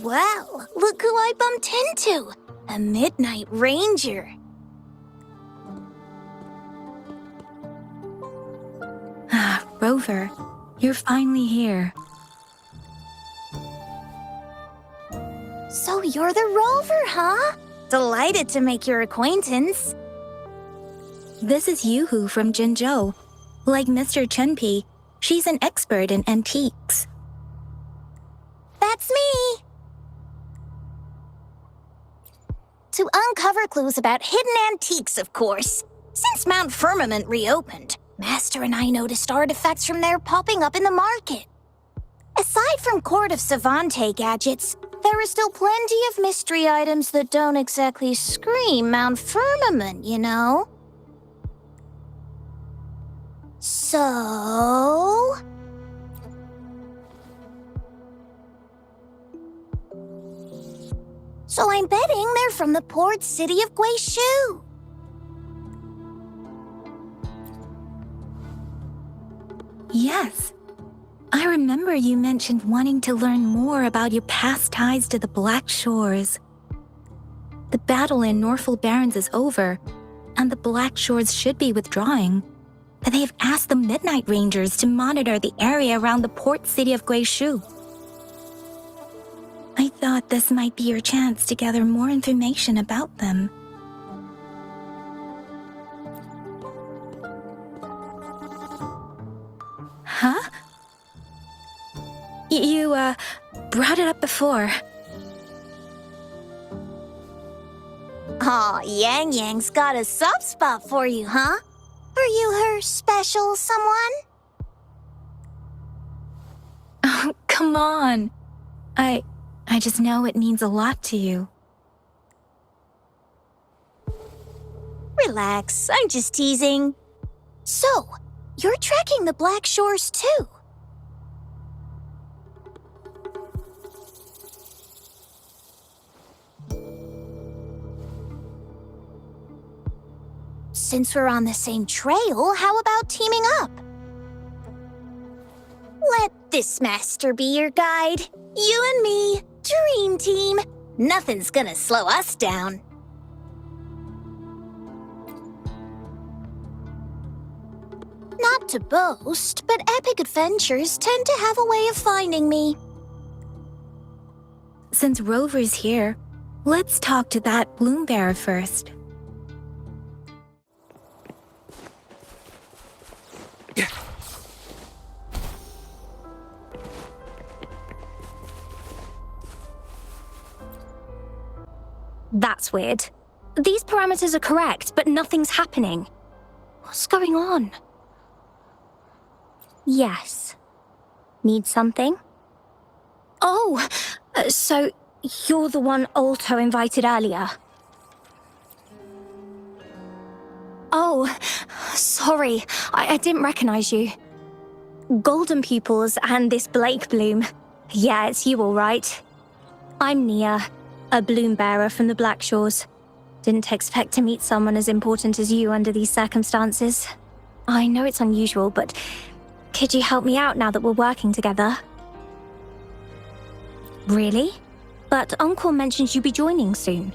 Well, look who I bumped into. A Midnight Ranger. Rover, you're finally here. So you're the Rover, huh? Delighted to make your acquaintance. This is Yoo-hoo from Jinzhou. Like Mr. Chenpi, she's an expert in antiques. That's me! To uncover clues about hidden antiques, of course. Since Mount Firmament reopened, Master and I noticed artifacts from there popping up in the market. Aside from Court of Savante gadgets, there are still plenty of mystery items that don't exactly scream Mount Firmament, you know? So... I'm betting they're from the Port City of Guixu. Yes. I remember you mentioned wanting to learn more about your past ties to the Black Shores. The battle in Norfolk Barrens is over, and the Black Shores should be withdrawing. But they've asked the Midnight Rangers to monitor the area around the Port City of Guixu. I thought this might be your chance to gather more information about them. Huh? You, brought it up before. Aw, Yang Yang's got a soft spot for you, huh? Are you her special someone? Oh, come on. I just know it means a lot to you. Relax, I'm just teasing. So, you're tracking the Black Shores too? Since we're on the same trail, how about teaming up? Let this master be your guide. You and me, dream team. Nothing's gonna slow us down. Not to boast, but epic adventures tend to have a way of finding me. Since Rover's here, let's talk to that bloom bearer first. That's weird. These parameters are correct, but nothing's happening. What's going on? Yes. Need something? Oh, so you're the one Alto invited earlier. Oh, sorry, I didn't recognize you. Golden pupils and this Blake bloom. Yeah, it's you all right. I'm Nia, a bloom bearer from the Black Shores. Didn't expect to meet someone as important as you under these circumstances. I know it's unusual, but could you help me out now that we're working together? Really? But Uncle mentioned you'd be joining soon.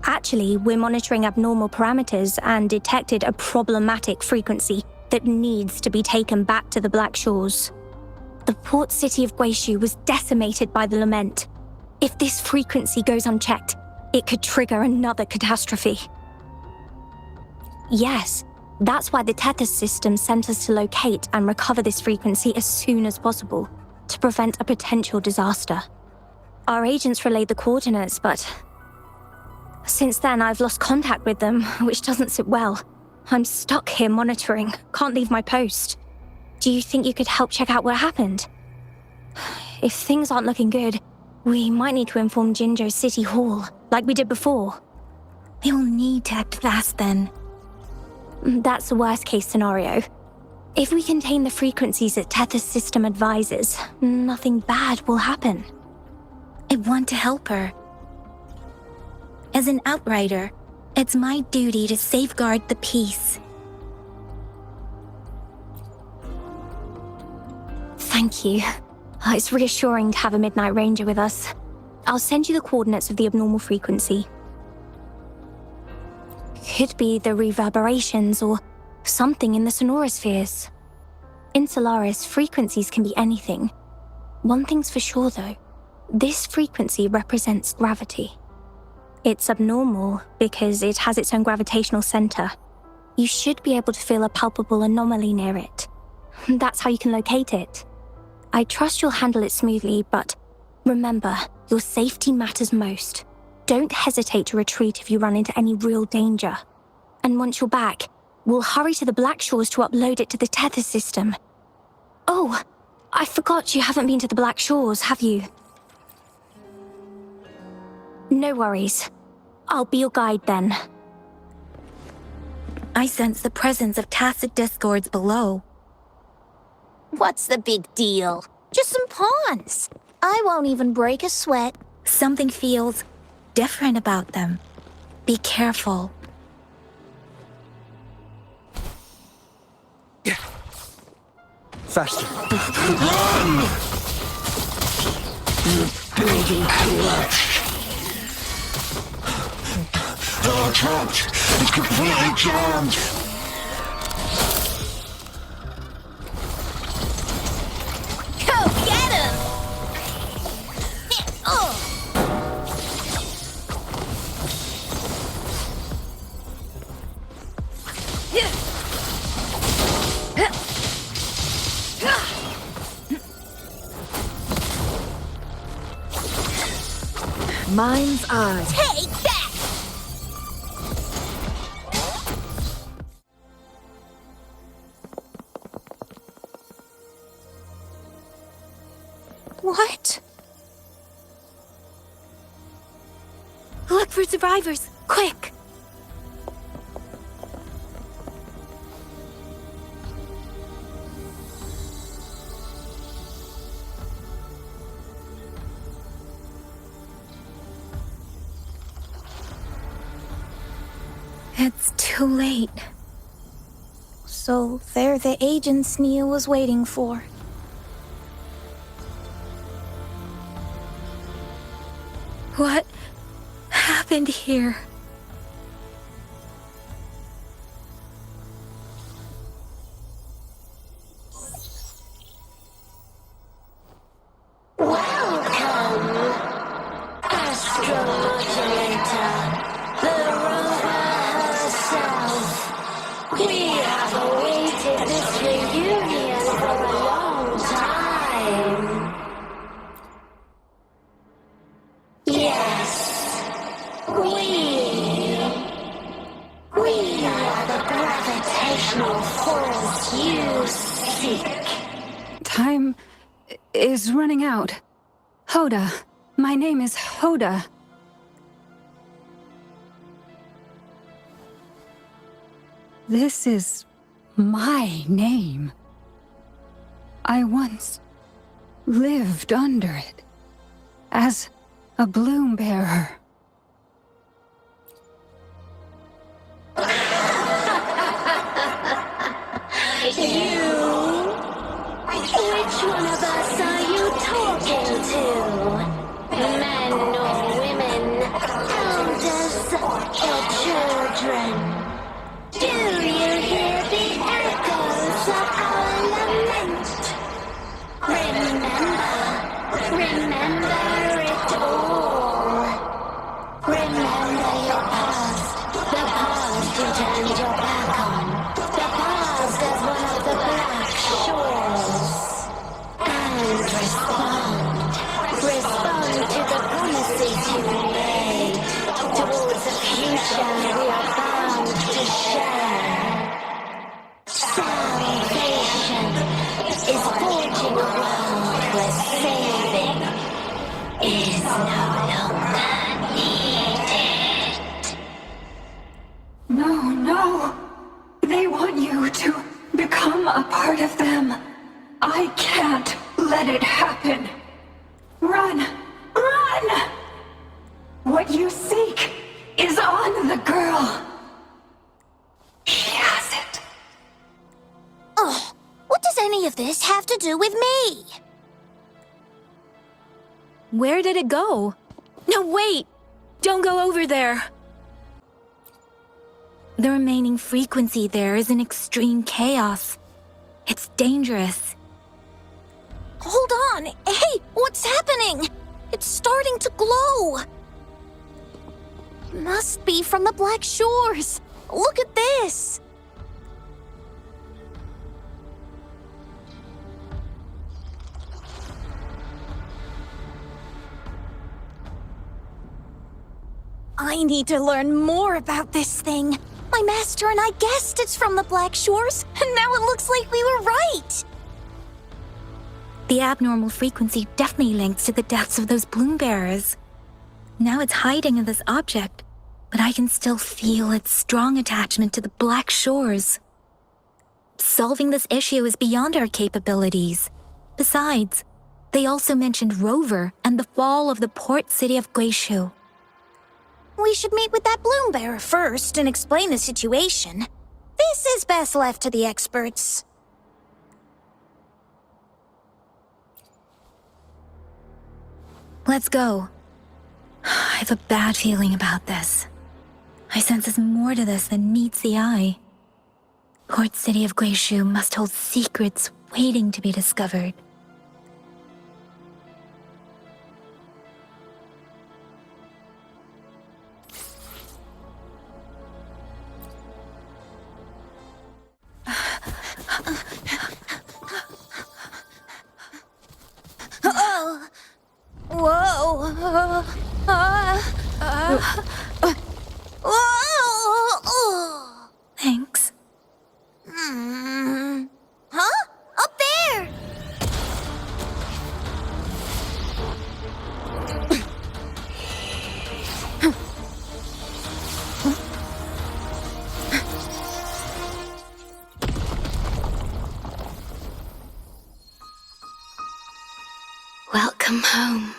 Actually, we're monitoring abnormal parameters and detected a problematic frequency that needs to be taken back to the Black Shores. The Port City of Guixu was decimated by the Lament. If this frequency goes unchecked, it could trigger another catastrophe. Yes, that's why the Tethys system sent us to locate and recover this frequency as soon as possible, to prevent a potential disaster. Our agents relayed the coordinates, but since then I've lost contact with them, which doesn't sit well. I'm stuck here monitoring, can't leave my post. Do you think you could help check out what happened? If things aren't looking good, we might need to inform Jinzhou City Hall, like we did before. We'll need to act fast then. That's the worst-case scenario. If we contain the frequencies that Tethys system advises, nothing bad will happen. I want to help her. As an outrider, it's my duty to safeguard the peace. Thank you. It's reassuring to have a Midnight Ranger with us. I'll send you the coordinates of the abnormal frequency. Could be the reverberations or something in the sonorospheres. In Solaris, frequencies can be anything. One thing's for sure, though. This frequency represents gravity. It's abnormal because it has its own gravitational center. You should be able to feel a palpable anomaly near it. That's how you can locate it. I trust you'll handle it smoothly, but remember, your safety matters most. Don't hesitate to retreat if you run into any real danger. And once you're back, we'll hurry to the Black Shores to upload it to the tether system. Oh, I forgot you haven't been to the Black Shores, have you? No worries. I'll be your guide then. I sense the presence of tacit discords below. What's the big deal? Just some pawns. I won't even break a sweat. Something feels different about them. Be careful. Faster. Run! Building collapsed. Our trapped. It's completely jammed. Go get him! Mind's eye. Take that! What? Look for survivors, quick! It's too late. So they're the agents Nia was waiting for. What happened here? We have awaited this reunion for a long time. Yes, we are the gravitational force you seek. Time is running out. Hoda. My name is Hoda. This is my name. I once lived under it as a bloom bearer. Which one of us are you talking to? Men or women? Elders or children? Do you hear the echoes of our lament? Remember it all. Remember your past, the past you turned your back on, the past as one of the Black Shores. And respond to the promises you made towards a future we are bound to share. Salvation is forging a world where saving is no longer needed. No. They want you to become a part of them. I can't let it happen. Run! What you seek is on the girl. She has it. Ugh, what does any of this have to do with me? Where did it go? No, wait! Don't go over there! The remaining frequency there is in extreme chaos. It's dangerous. Hold on! Hey, what's happening? It's starting to glow! Must be from the Black Shores. Look at this! I need to learn more about this thing. My master and I guessed it's from the Black Shores, and now it looks like we were right. The abnormal frequency definitely links to the deaths of those bloom bearers. Now it's hiding in this object, but I can still feel its strong attachment to the Black Shores. Solving this issue is beyond our capabilities. Besides, they also mentioned Rover and the fall of the Port City of Guixu. We should meet with that bloom bearer first and explain the situation. This is best left to the experts. Let's go. I have a bad feeling about this. I sense there's more to this than meets the eye. Port City of Guixu must hold secrets waiting to be discovered. Whoa! Whoa! Thanks. Huh? Up there! Welcome home.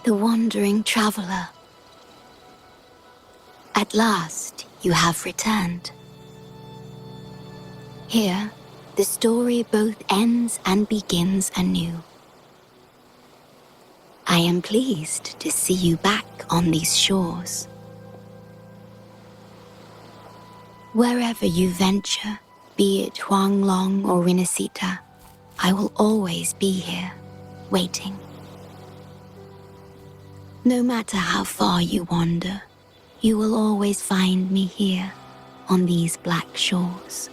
The wandering traveler. At last, you have returned. Here, the story both ends and begins anew. I am pleased to see you back on these shores. Wherever you venture, be it Huanglong or Rinasita, I will always be here, waiting. No matter how far you wander, you will always find me here on these black shores.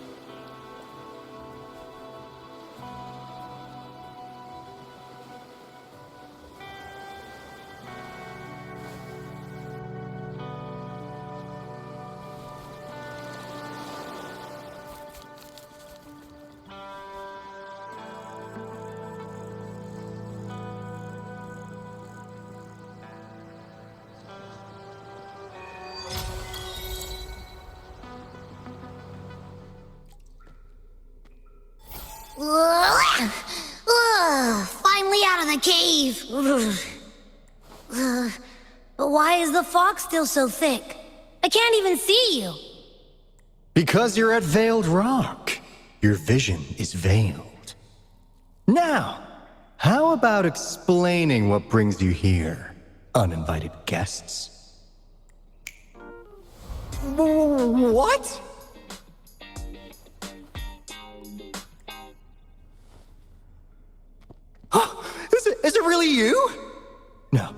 Finally out of the cave. But why is the fog still so thick? I can't even see you. Because you're at Veiled Rock. Your vision is veiled. Now, how about explaining what brings you here, uninvited guests? What? Is it really you? No,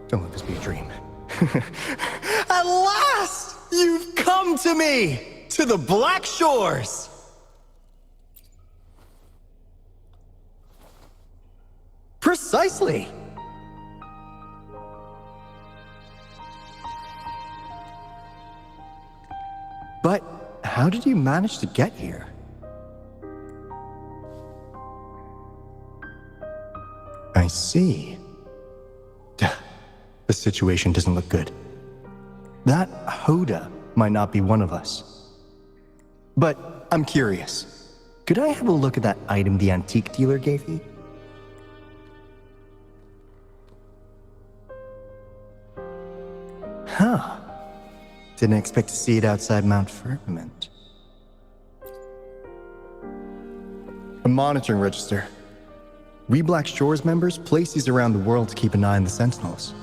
don't let this be a dream. At last, you've come to me, to the Black Shores. Precisely. But how did you manage to get here? I see. The situation doesn't look good. That Hoda might not be one of us. But I'm curious. Could I have a look at that item the antique dealer gave you? Didn't expect to see it outside Mount Firmament. A monitoring register. We Black Shores members place these around the world to keep an eye on the Sentinels.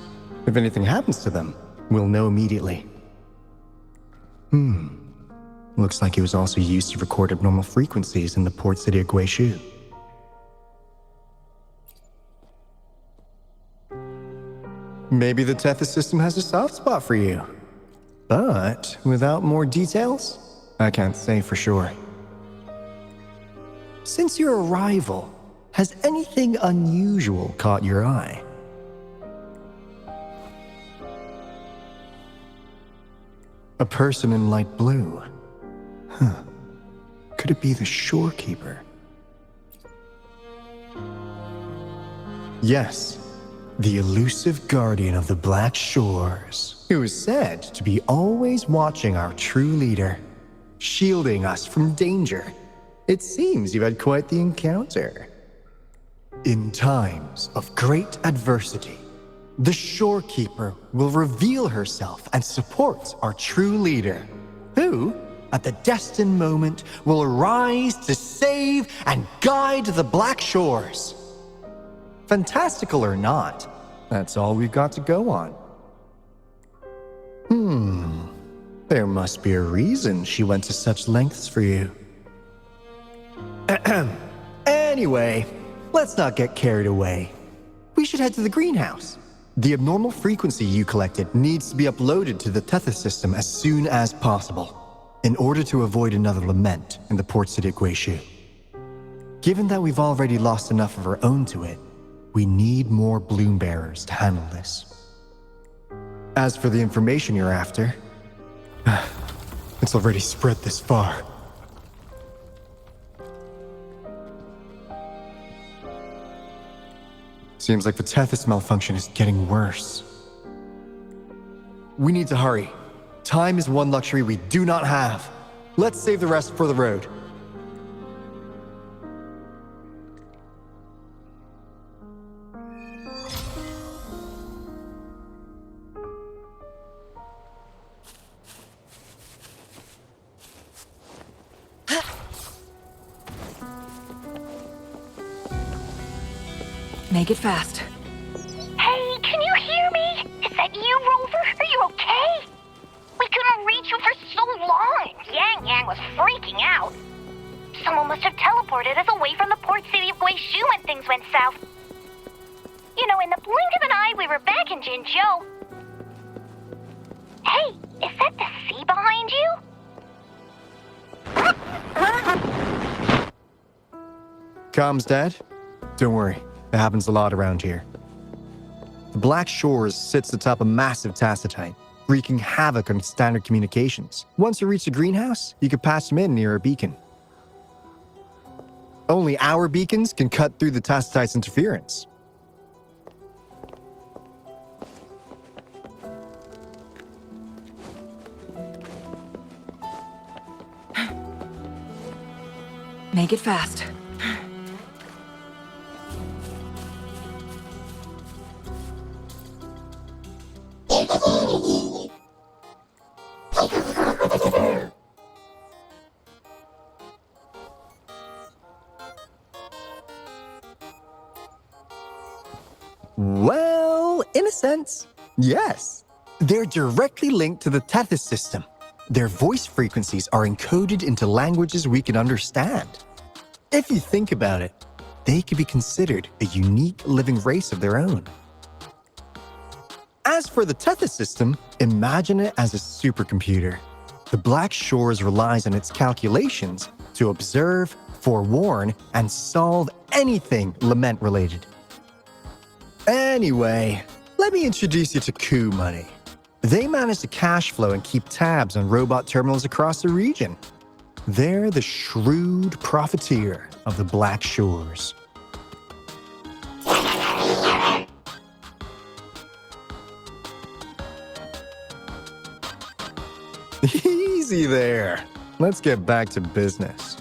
If anything happens to them, we'll know immediately. Looks like it was also used to record abnormal frequencies in the Port City of Guixu. Maybe the Tethys system has a soft spot for you. But without more details, I can't say for sure. Since your arrival, has anything unusual caught your eye? A person in light blue. Could it be the shorekeeper? Yes, the elusive guardian of the Black Shores, who is said to be always watching our true leader, shielding us from danger. It seems you've had quite the encounter. In times of great adversity, the shorekeeper will reveal herself and support our true leader, who, at the destined moment, will arise to save and guide the Black Shores. Fantastical or not, that's all we've got to go on. There must be a reason she went to such lengths for you. Anyway, let's not get carried away. We should head to the greenhouse. The abnormal frequency you collected needs to be uploaded to the Tethys system as soon as possible, in order to avoid another Lament in the Port City of Guixu. Given that we've already lost enough of our own to it, we need more bloom bearers to handle this. As for the information you're after, it's already spread this far. Seems like the Tethys malfunction is getting worse. We need to hurry. Time is one luxury we do not have. Let's save the rest for the road. Make it fast. Hey, can you hear me? Is that you, Rover? Are you okay? We couldn't reach you for so long. Yang Yang was freaking out. Someone must have teleported us away from the Port City of Guixu when things went south. You know, in the blink of an eye, we were back in Jinzhou. Hey, is that the sea behind you? Comms, Dad? Don't worry. It happens a lot around here. The Black Shores sits atop a massive tacitite, wreaking havoc on standard communications. Once you reach the greenhouse, you can patch them in near a beacon. Only our beacons can cut through the tacitite's interference. Make it fast. Well, in a sense, yes. They're directly linked to the Tethys system. Their voice frequencies are encoded into languages we can understand. If you think about it, they could be considered a unique living race of their own. As for the Tethys system, imagine it as a supercomputer. The Black Shores relies on its calculations to observe, forewarn, and solve anything Lament-related. Anyway, let me introduce you to Coup Money. They manage to cash flow and keep tabs on robot terminals across the region. They're the shrewd profiteer of the Black Shores. Easy there. Let's get back to business.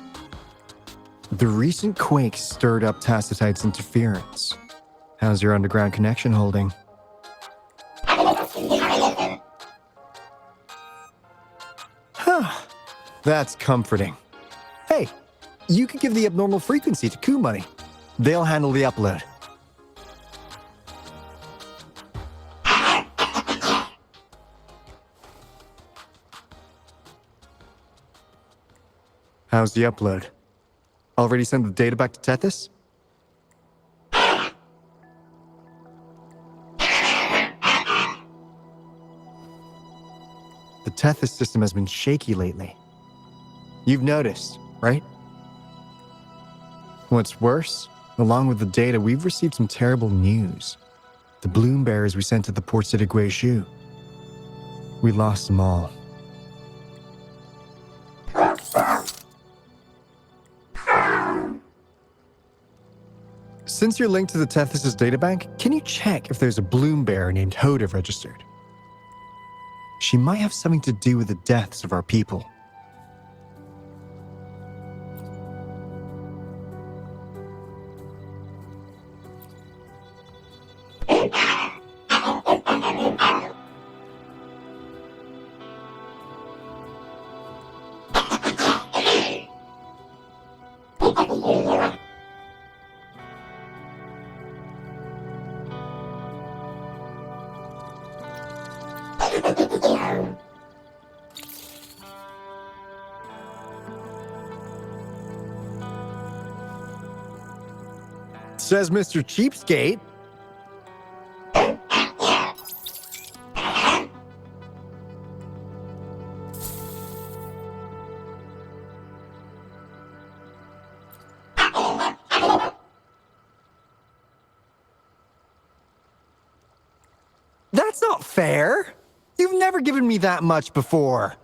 The recent quake stirred up Tacitite's interference. How's your underground connection holding? That's comforting. Hey, you could give the abnormal frequency to Coup Money. They'll handle the upload. How's the upload? Already sent the data back to Tethys? The Tethys system has been shaky lately. You've noticed, right? What's worse, along with the data, we've received some terrible news. The bloom bearers we sent to the Port City of Guixu. We lost them all. Since you're linked to the Tethys' databank, can you check if there's a bloom bearer named Hoda registered? She might have something to do with the deaths of our people. Says Mr. Cheapskate. That's not fair. You've never given me that much before.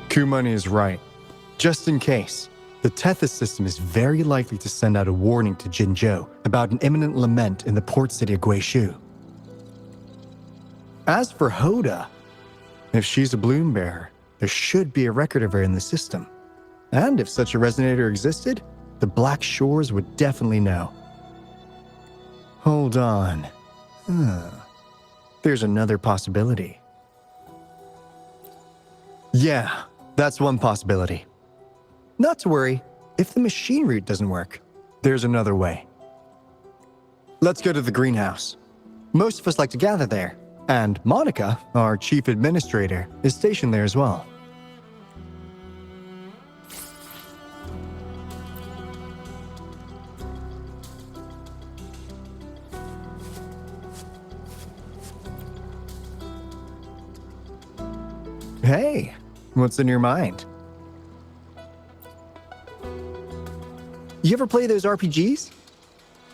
Coup Money is right. Just in case, the Tethys system is very likely to send out a warning to Jinzhou about an imminent lament in the port city of Guixu. As for Hoda, if she's a bloom bearer, there should be a record of her in the system. And if such a resonator existed, the Black Shores would definitely know. Hold on. There's another possibility. Yeah, that's one possibility. Not to worry, if the machine route doesn't work, there's another way. Let's go to the greenhouse. Most of us like to gather there, and Monica, our chief administrator, is stationed there as well. Hey, what's in your mind? You ever play those RPGs?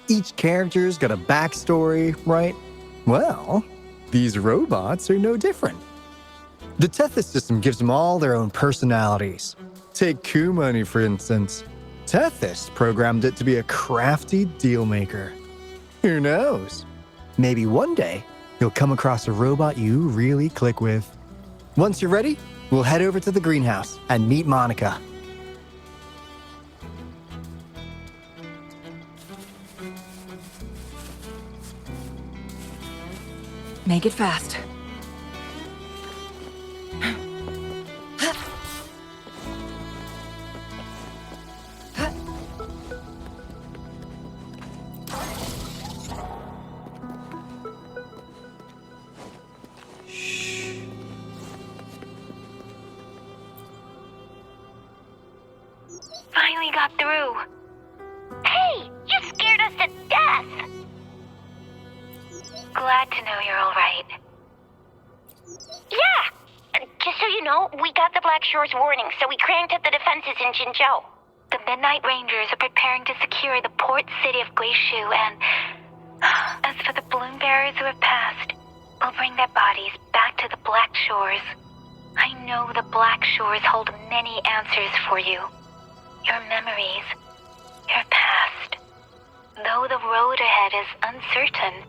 Each character's got a backstory, right? Well, these robots are no different. The Tethys system gives them all their own personalities. Take Coup Money, for instance. Tethys programmed it to be a crafty deal maker. Who knows? Maybe one day, you'll come across a robot you really click with. Once you're ready, we'll head over to the greenhouse and meet Monica. Make it fast. Finally got through. Hey, you scared us to death! Glad to know you're all right. Yeah! Just so you know, we got the Black Shores warning, so we cranked up the defenses in Jinzhou. The Midnight Rangers are preparing to secure the port city of Guixu, and as for the bloom bearers who have passed, we'll bring their bodies back to the Black Shores. I know the Black Shores hold many answers for you. Your memories, your past. Though the road ahead is uncertain,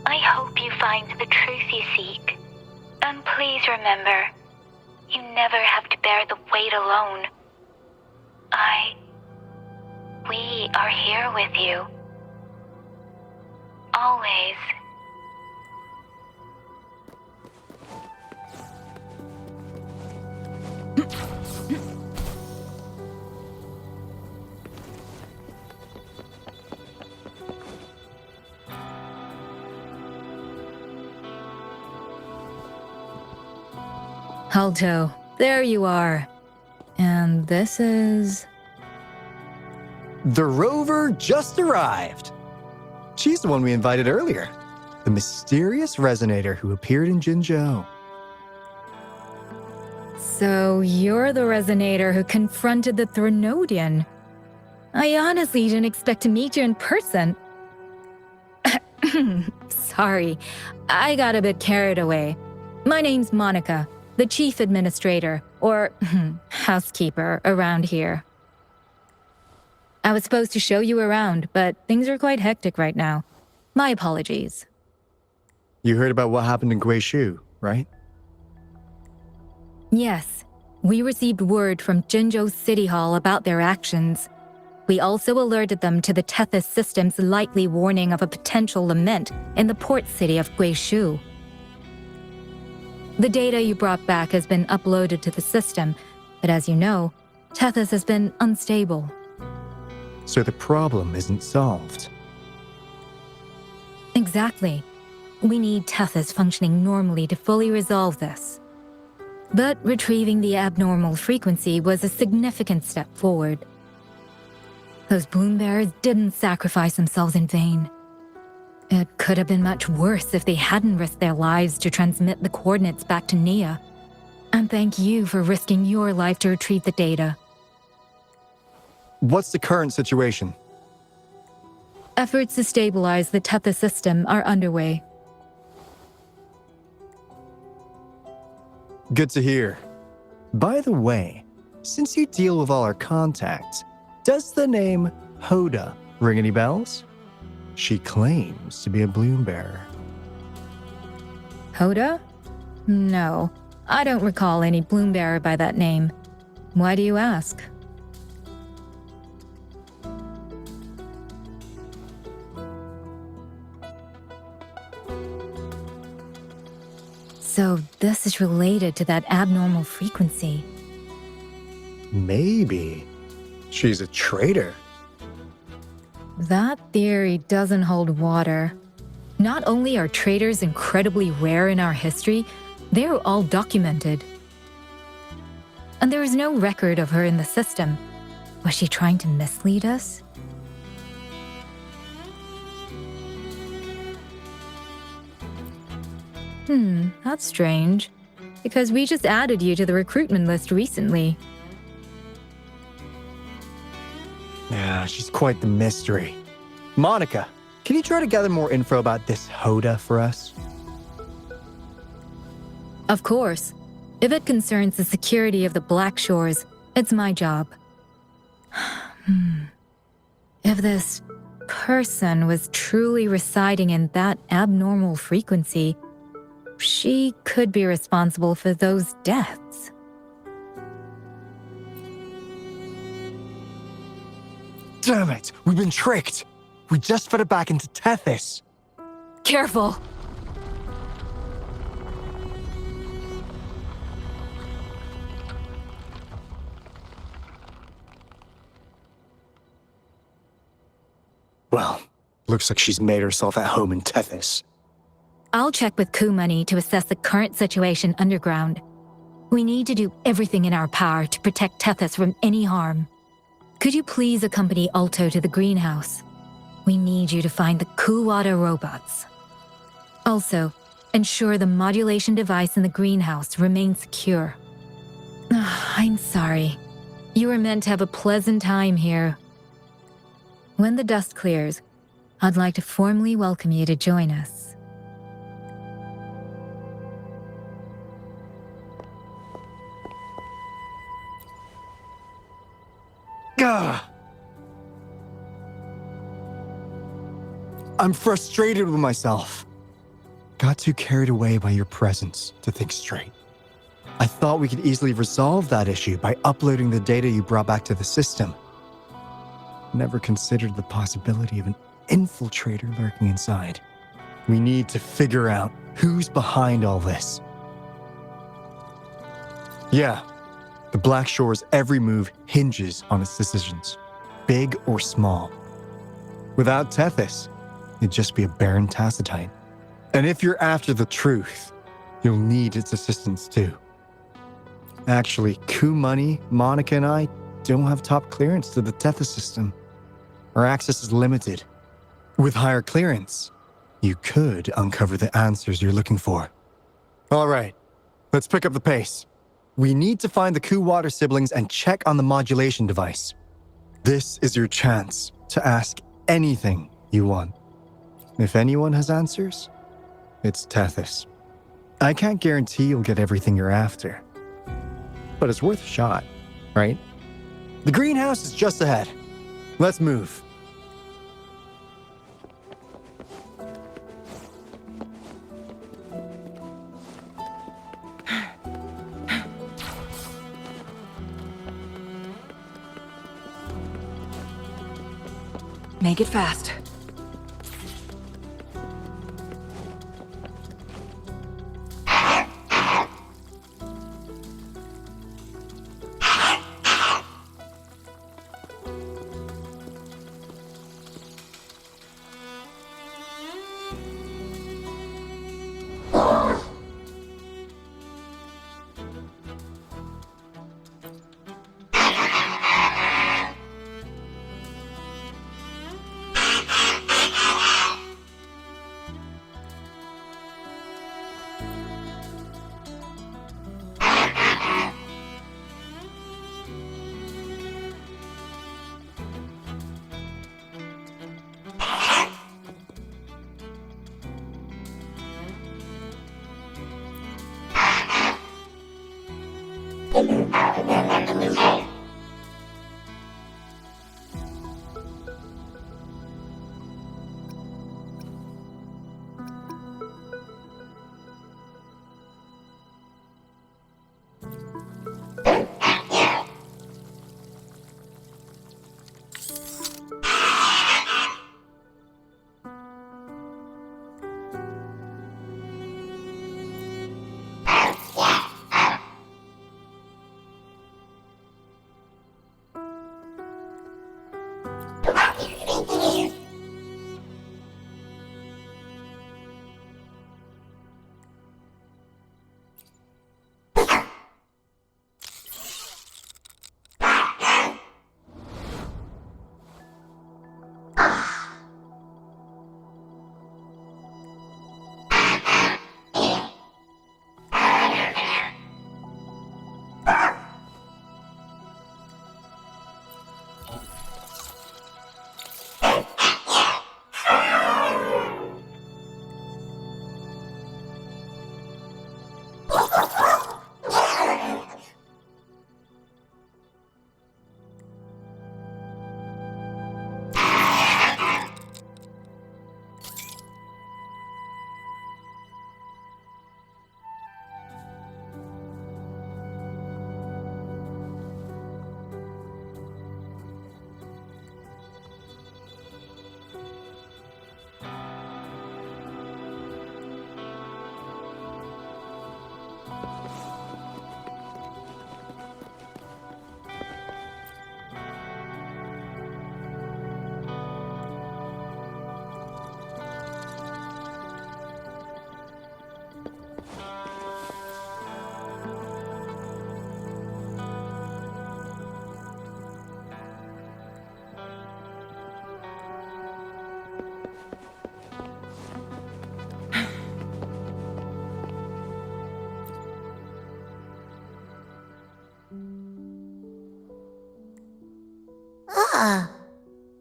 I hope you find the truth you seek. And please remember, you never have to bear the weight alone. We are here with you. Always. Alto, there you are. And this is... The Rover just arrived. She's the one we invited earlier. The mysterious resonator who appeared in Jinzhou. So you're the resonator who confronted the Threnodian. I honestly didn't expect to meet you in person. Sorry, I got a bit carried away. My name's Monica, the chief administrator, or housekeeper, around here. I was supposed to show you around, but things are quite hectic right now. My apologies. You heard about what happened in Guixu, right? Yes, we received word from Jinzhou City Hall about their actions. We also alerted them to the Tethys system's likely warning of a potential lament in the port city of Guixu. The data you brought back has been uploaded to the system, but as you know, Tethys has been unstable. So the problem isn't solved. Exactly. We need Tethys functioning normally to fully resolve this. But retrieving the abnormal frequency was a significant step forward. Those bloom bearers didn't sacrifice themselves in vain. It could have been much worse if they hadn't risked their lives to transmit the coordinates back to Nia. And thank you for risking your life to retrieve the data. What's the current situation? Efforts to stabilize the Tethys system are underway. Good to hear. By the way, since you deal with all our contacts, does the name Hoda ring any bells? She claims to be a bloom bearer. Hoda? No, I don't recall any bloom bearer by that name. Why do you ask? So this is related to that abnormal frequency. Maybe. She's a traitor. That theory doesn't hold water. Not only are traitors incredibly rare in our history, they're all documented. And there is no record of her in the system. Was she trying to mislead us? That's strange. Because we just added you to the recruitment list recently. Yeah, she's quite the mystery. Monica, can you try to gather more info about this Hoda for us? Of course. If it concerns the security of the Black Shores, it's my job. If this person was truly residing in that abnormal frequency, she could be responsible for those deaths. Damn it! We've been tricked! We just fed it back into Tethys! Careful! Well, looks like she's made herself at home in Tethys. I'll check with Kumani to assess the current situation underground. We need to do everything in our power to protect Tethys from any harm. Could you please accompany Alto to the greenhouse? We need you to find the Kuwata robots. Also, ensure the modulation device in the greenhouse remains secure. I'm sorry. You were meant to have a pleasant time here. When the dust clears, I'd like to formally welcome you to join us. Gah! I'm frustrated with myself. Got too carried away by your presence to think straight. I thought we could easily resolve that issue by uploading the data you brought back to the system. Never considered the possibility of an infiltrator lurking inside. We need to figure out who's behind all this. Yeah, the Black Shore's every move hinges on its decisions, big or small. Without Tethys, it'd just be a barren tacitite. And if you're after the truth, you'll need its assistance too. Actually, Coup Money, Monica, and I don't have top clearance to the Tethys system. Our access is limited. With higher clearance, you could uncover the answers you're looking for. All right, let's pick up the pace. We need to find the Coup Water siblings and check on the modulation device. This is your chance to ask anything you want. If anyone has answers, it's Tethys. I can't guarantee you'll get everything you're after, but it's worth a shot, right? The greenhouse is just ahead. Let's move. Make it fast.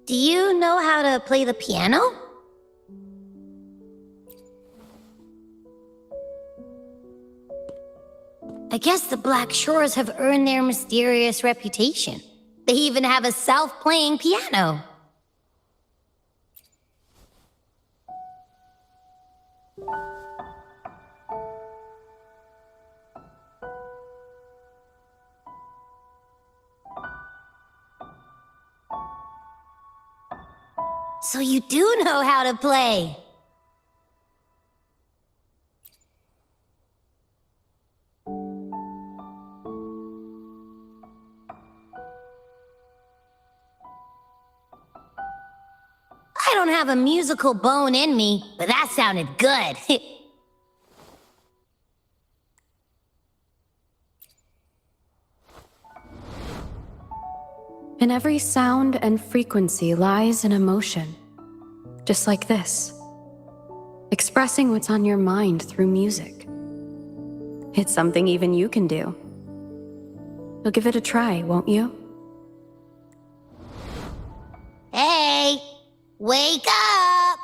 Do you know how to play the piano? I guess the Black Shores have earned their mysterious reputation. They even have a self-playing piano. So you do know how to play. I don't have a musical bone in me, but that sounded good. In every sound and frequency lies an emotion, just like this. Expressing what's on your mind through music. It's something even you can do. You'll give it a try, won't you? Hey, wake up!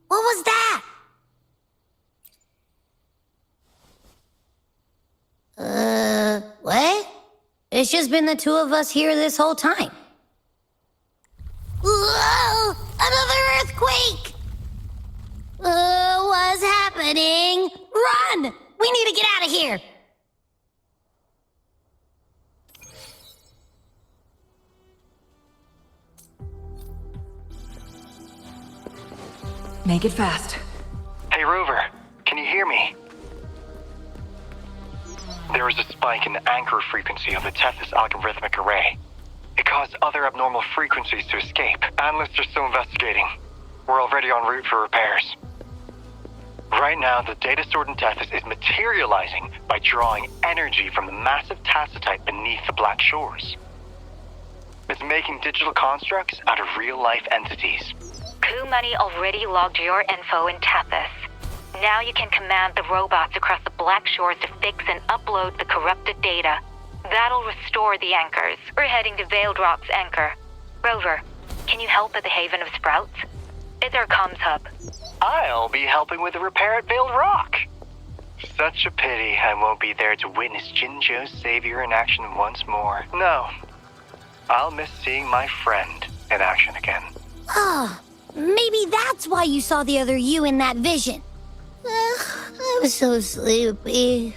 What was that? What? It's just been the two of us here this whole time. Whoa! Another earthquake! What's happening? Run! We need to get out of here! Make it fast. Hey, Rover, can you hear me? There was a spike in the anchor frequency of the Tethys algorithmic array. It caused other abnormal frequencies to escape. Analysts are still investigating. We're already en route for repairs. Right now, the data stored in Tethys is materializing by drawing energy from the massive tacitite beneath the Black Shores. It's making digital constructs out of real-life entities. Coup Money already logged your info in Tethys. Now you can command the robots across the Black Shores to fix and upload the corrupted data. That'll restore the anchors. We're heading to Veiled Rock's anchor. Rover, can you help at the Haven of Sprouts? It's our comms hub. I'll be helping with the repair at Veiled Rock. Such a pity I won't be there to witness Jinzhou's savior in action once more. No, I'll miss seeing my friend in action again. Oh, maybe that's why you saw the other you in that vision. I'm so sleepy.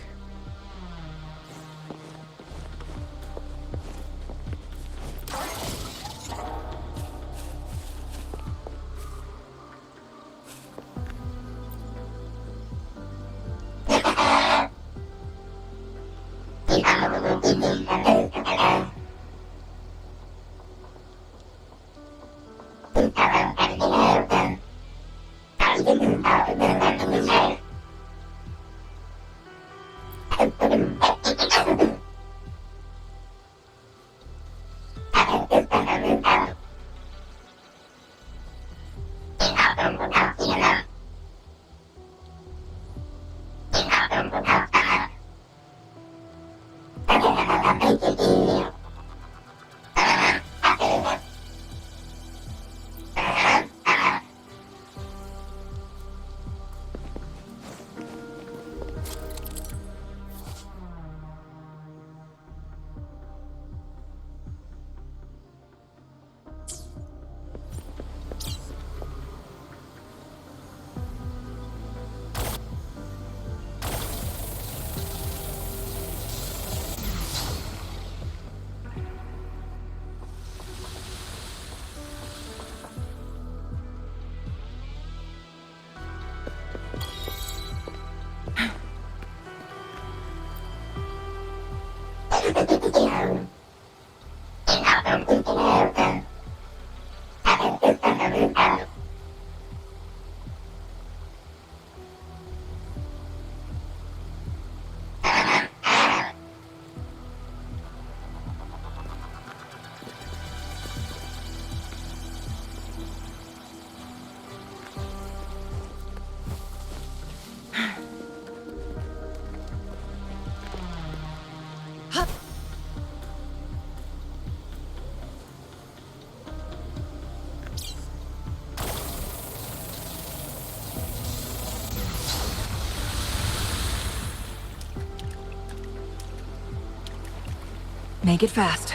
Make it fast.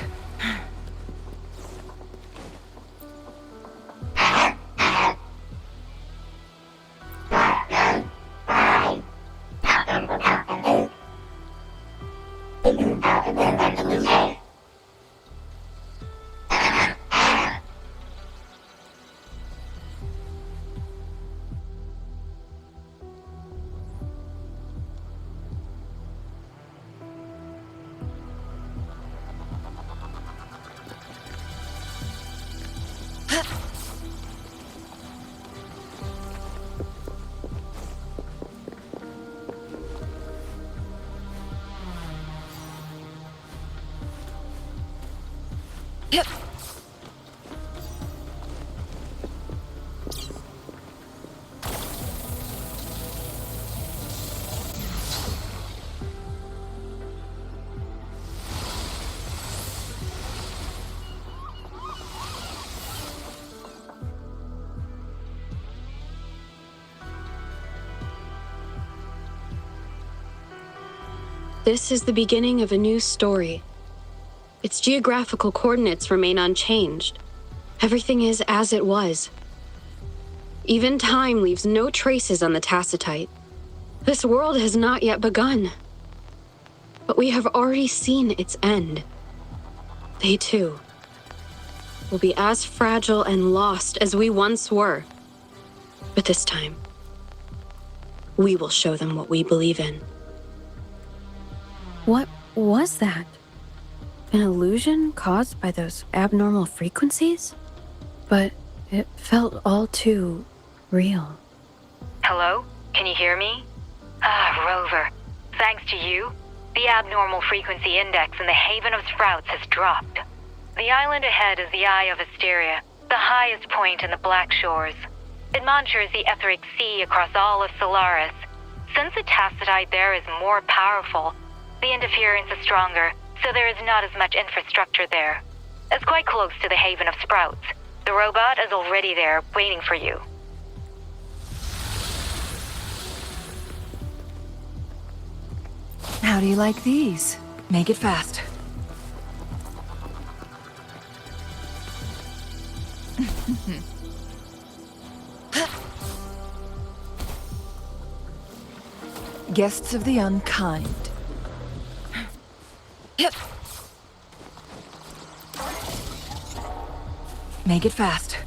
This is the beginning of a new story. Its geographical coordinates remain unchanged. Everything is as it was. Even time leaves no traces on the Tacitite. This world has not yet begun. But we have already seen its end. They too will be as fragile and lost as we once were. But this time, we will show them what we believe in. What was that? An illusion caused by those abnormal frequencies? But it felt all too real. Hello? Can you hear me? Rover. Thanks to you, the abnormal frequency index in the Haven of Sprouts has dropped. The island ahead is the Eye of Asteria, the highest point in the Black Shores. It monitors the etheric sea across all of Solaris. Since the Tacitite there is more powerful, the interference is stronger, so there is not as much infrastructure there. It's quite close to the Haven of Sprouts. The robot is already there, waiting for you. How do you like these? Make it fast. Guests of the unkind. Make it fast.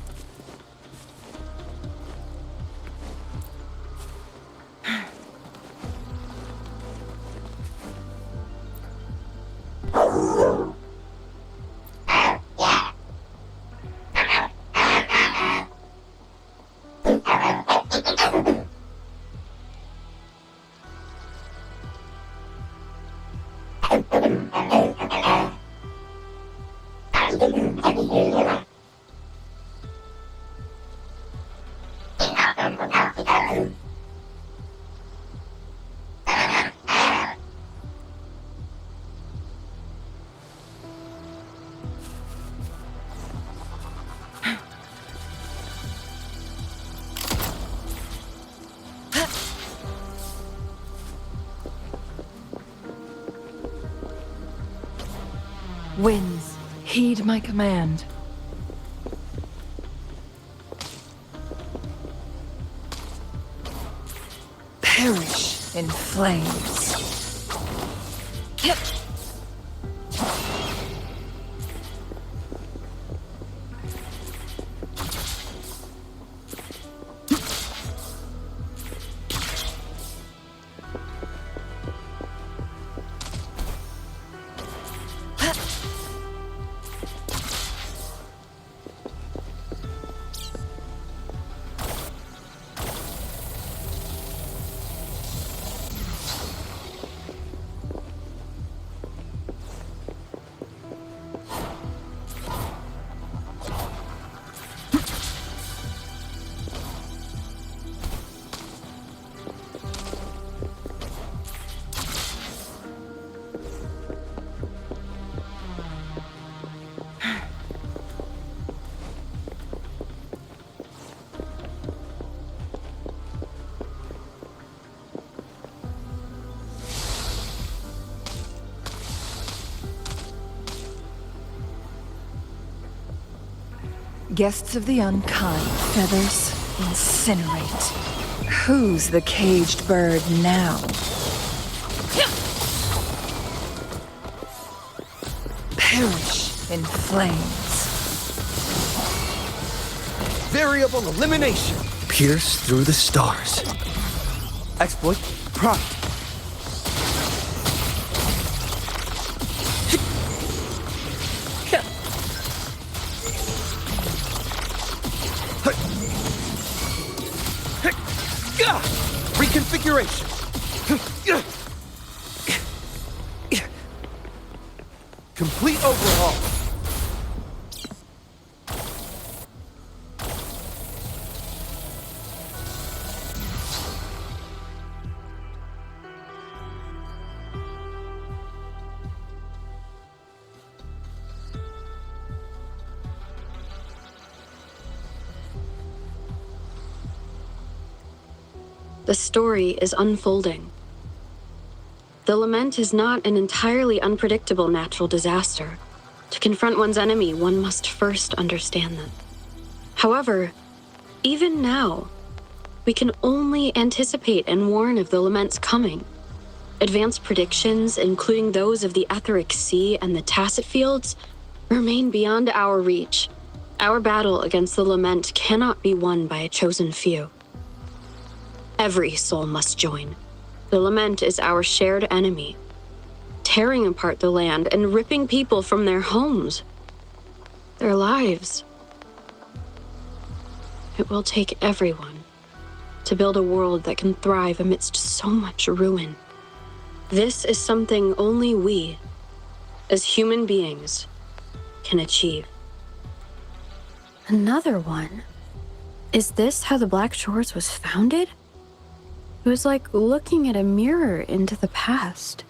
Winds, heed my command. Perish in flames. Guests of the unkind, feathers incinerate. Who's the caged bird now? Perish in flames. Variable elimination. Pierce through the stars. Exploit prompt. Reconfiguration. Complete overhaul. the story is unfolding. The Lament is not an entirely unpredictable natural disaster. To confront one's enemy, one must first understand them. However, even now, we can only anticipate and warn of the Lament's coming. Advanced predictions, including those of the Etheric Sea and the Tacit Fields, remain beyond our reach. Our battle against the Lament cannot be won by a chosen few. Every soul must join. The Lament is our shared enemy, tearing apart the land and ripping people from their homes, their lives. It will take everyone to build a world that can thrive amidst so much ruin. This is something only we, as human beings, can achieve. Another one? Is this how the Black Shores was founded? It was like looking at a mirror into the past.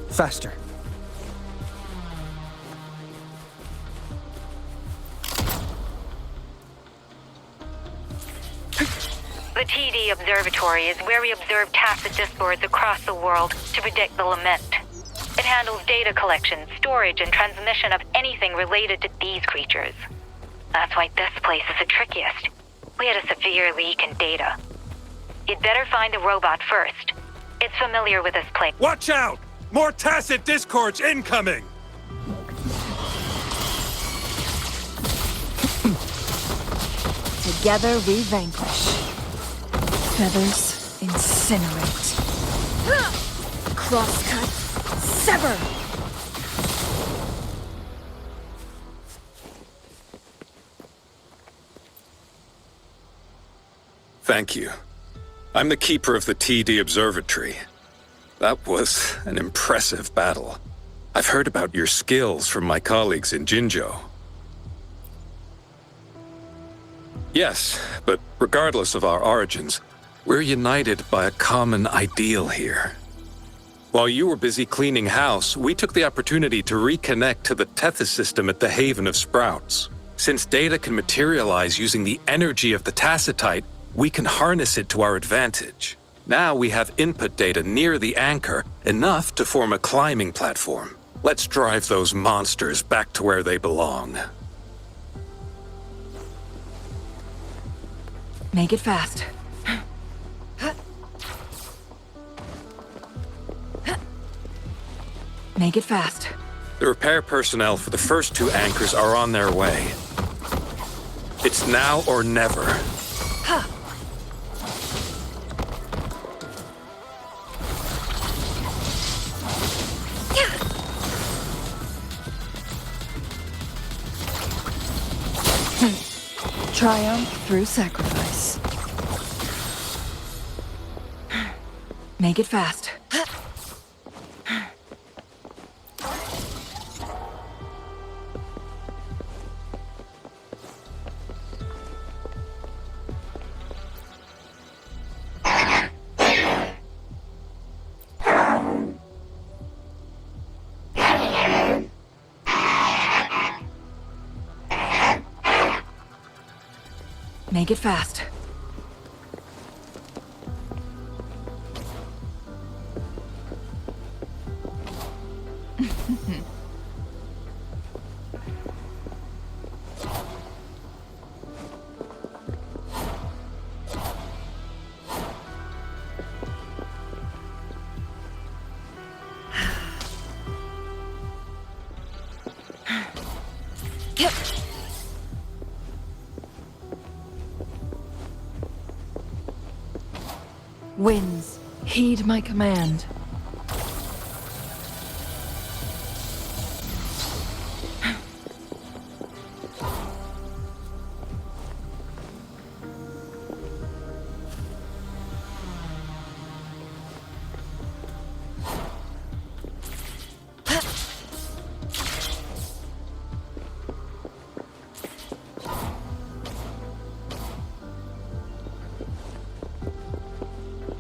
Faster. The TD Observatory is where we observe tacit discords across the world to predict the Lament. It handles data collection, storage, and transmission of anything related to these creatures. That's why this place is the trickiest. We had a severe leak in data. You'd better find the robot first. It's familiar with this place. Watch out! More tacit discords incoming! Together we vanquish. Feathers incinerate. Crosscut, sever! Thank you. I'm the keeper of the TD Observatory. That was an impressive battle. I've heard about your skills from my colleagues in Jinzhou. Yes, but regardless of our origins, we're united by a common ideal here. While you were busy cleaning house, we took the opportunity to reconnect to the Tethys system at the Haven of Sprouts. Since data can materialize using the energy of the Tacitite, we can harness it to our advantage. Now we have input data near the anchor, enough to form a climbing platform. Let's drive those monsters back to where they belong. Make it fast. Make it fast. The repair personnel for the first two anchors are on their way. It's now or never. Triumph through sacrifice. Make it fast. Make it fast. Winds, heed my command.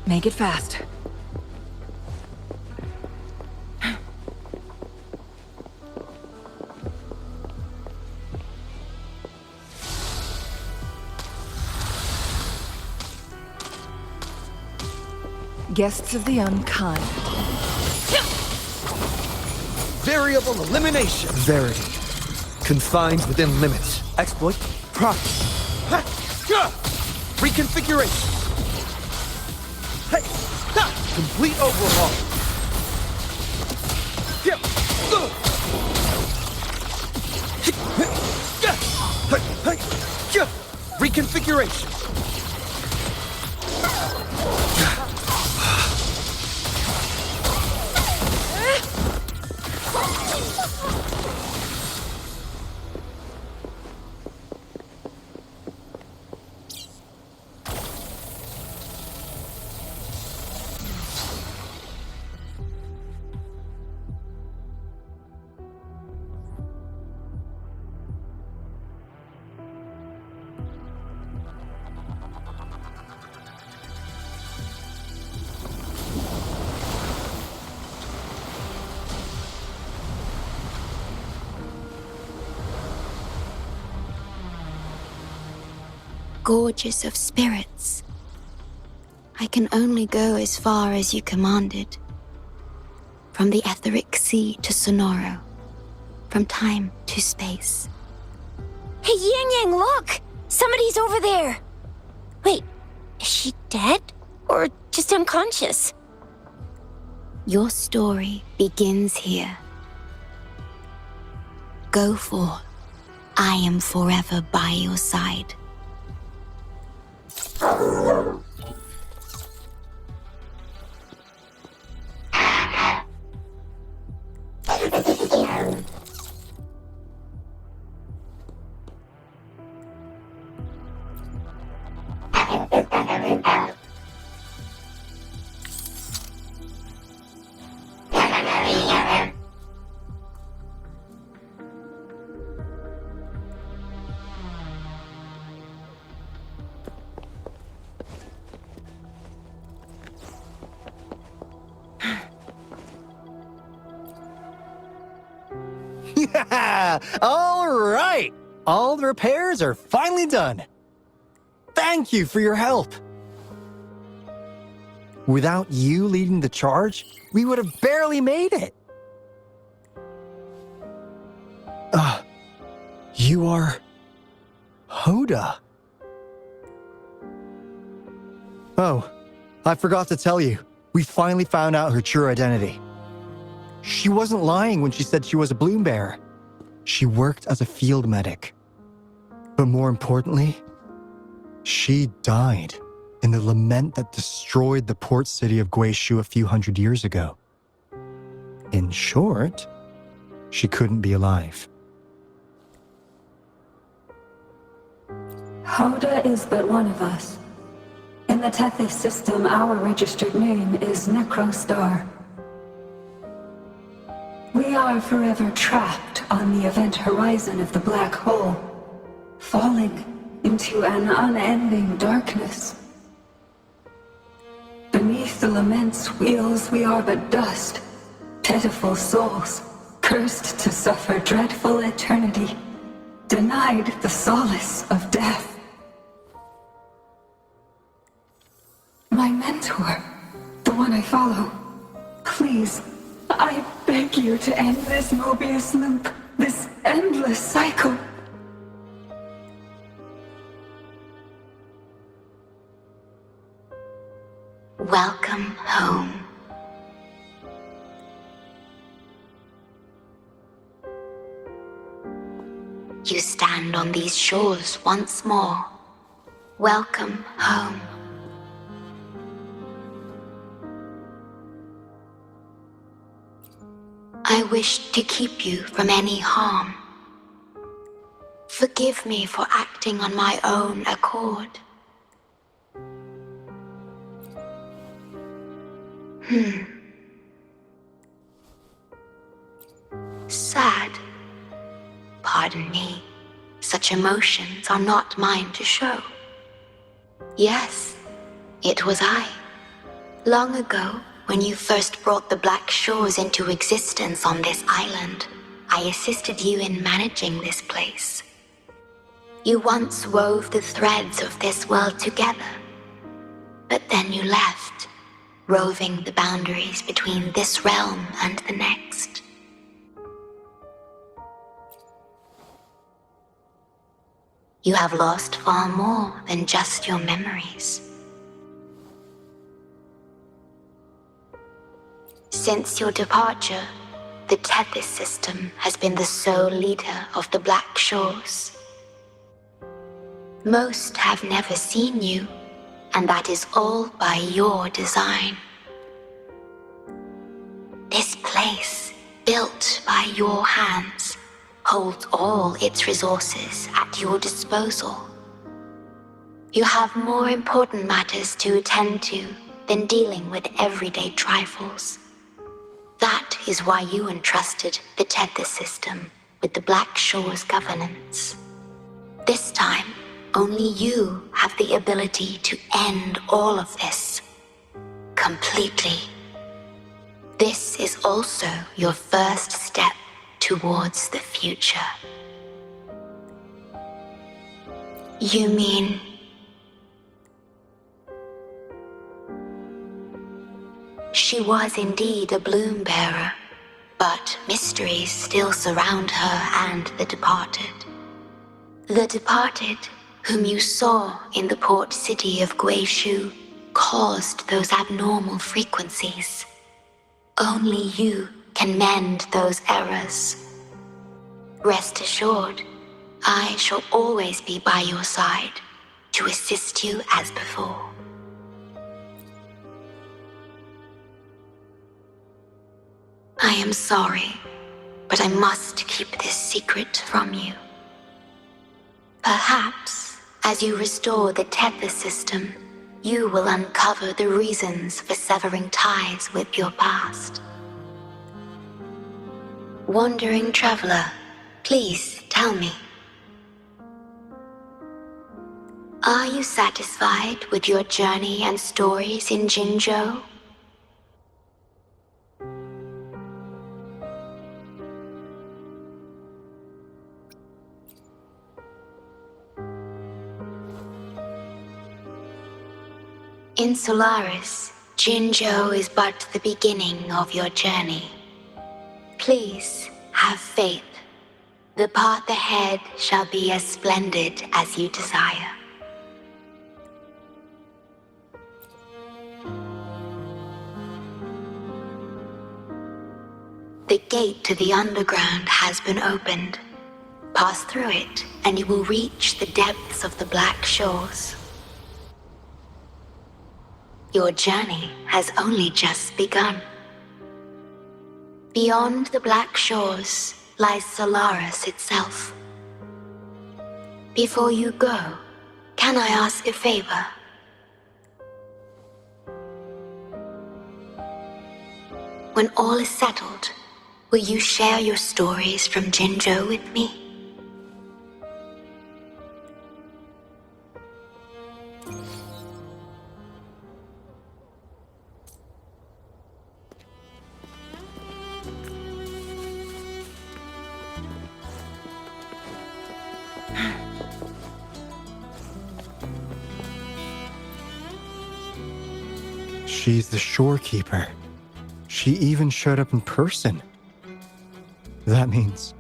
Make it fast. Guests of the unkind. Variable elimination. Verity. Confined within limits. Exploit. Progress. Reconfiguration. Hey. Complete overhaul. Reconfiguration. Gorges of spirits. I can only go as far as you commanded. From the etheric sea to Sonoro. From time to space. Hey, Yang Yang, look! Somebody's over there! Wait, is she dead? Or just unconscious? Your story begins here. Go forth. I am forever by your side. Yeah! All right! All the repairs are finally done. Thank you for your help. Without you leading the charge, we would have barely made it. You are Hoda. Oh, I forgot to tell you. We finally found out her true identity. She wasn't lying when she said she was a bloom bearer. She worked as a field medic. But more importantly, she died in the Lament that destroyed the Port City of Guixu a few hundred years ago. In short, she couldn't be alive. Hoda is but one of us. In the Tethys system, our registered name is Necrostar. We are forever trapped on the event horizon of the black hole, falling into an unending darkness. Beneath the Lament's wheels, we are but dust, pitiful souls, cursed to suffer dreadful eternity, denied the solace of death. My mentor, the one I follow, please, I beg you to end this Mobius loop, this endless cycle. Welcome home. You stand on these shores once more. Welcome home. I wish to keep you from any harm. Forgive me for acting on my own accord. Sad. Pardon me. Such emotions are not mine to show. Yes, it was I. Long ago, when you first brought the Black Shores into existence on this island, I assisted you in managing this place. You once wove the threads of this world together, but then you left, roving the boundaries between this realm and the next. You have lost far more than just your memories. Since your departure, the Tethys system has been the sole leader of the Black Shores. Most have never seen you, and that is all by your design. This place, built by your hands, holds all its resources at your disposal. You have more important matters to attend to than dealing with everyday trifles. That is why you entrusted the Tethys system with the Black Shores governance. This time, only you have the ability to end all of this. Completely. This is also your first step towards the future. You mean... She was indeed a bloom bearer, but mysteries still surround her and the departed. The departed, whom you saw in the Port City of Guixu, caused those abnormal frequencies. Only you can mend those errors. Rest assured, I shall always be by your side to assist you as before. I am sorry, but I must keep this secret from you. Perhaps, as you restore the Tethys system, you will uncover the reasons for severing ties with your past. Wandering traveler, please tell me. Are you satisfied with your journey and stories in Jinzhou? In Solaris, Jinzhou is but the beginning of your journey. Please have faith. The path ahead shall be as splendid as you desire. The gate to the underground has been opened. Pass through it, and you will reach the depths of the Black Shores. Your journey has only just begun. Beyond the Black Shores lies Solaris itself. Before you go, can I ask a favor? When all is settled, will you share your stories from Jinzhou with me? She's the shorekeeper. She even showed up in person. That means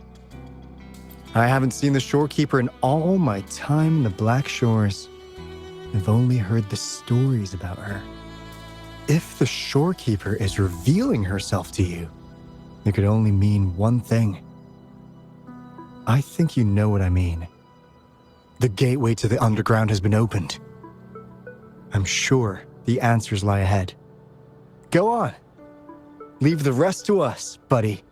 I haven't seen the shorekeeper in all my time in the Black Shores. I've only heard the stories about her. If the shorekeeper is revealing herself to you, it could only mean one thing. I think you know what I mean. The gateway to the underground has been opened. I'm sure the answers lie ahead. Go on. Leave the rest to us, buddy.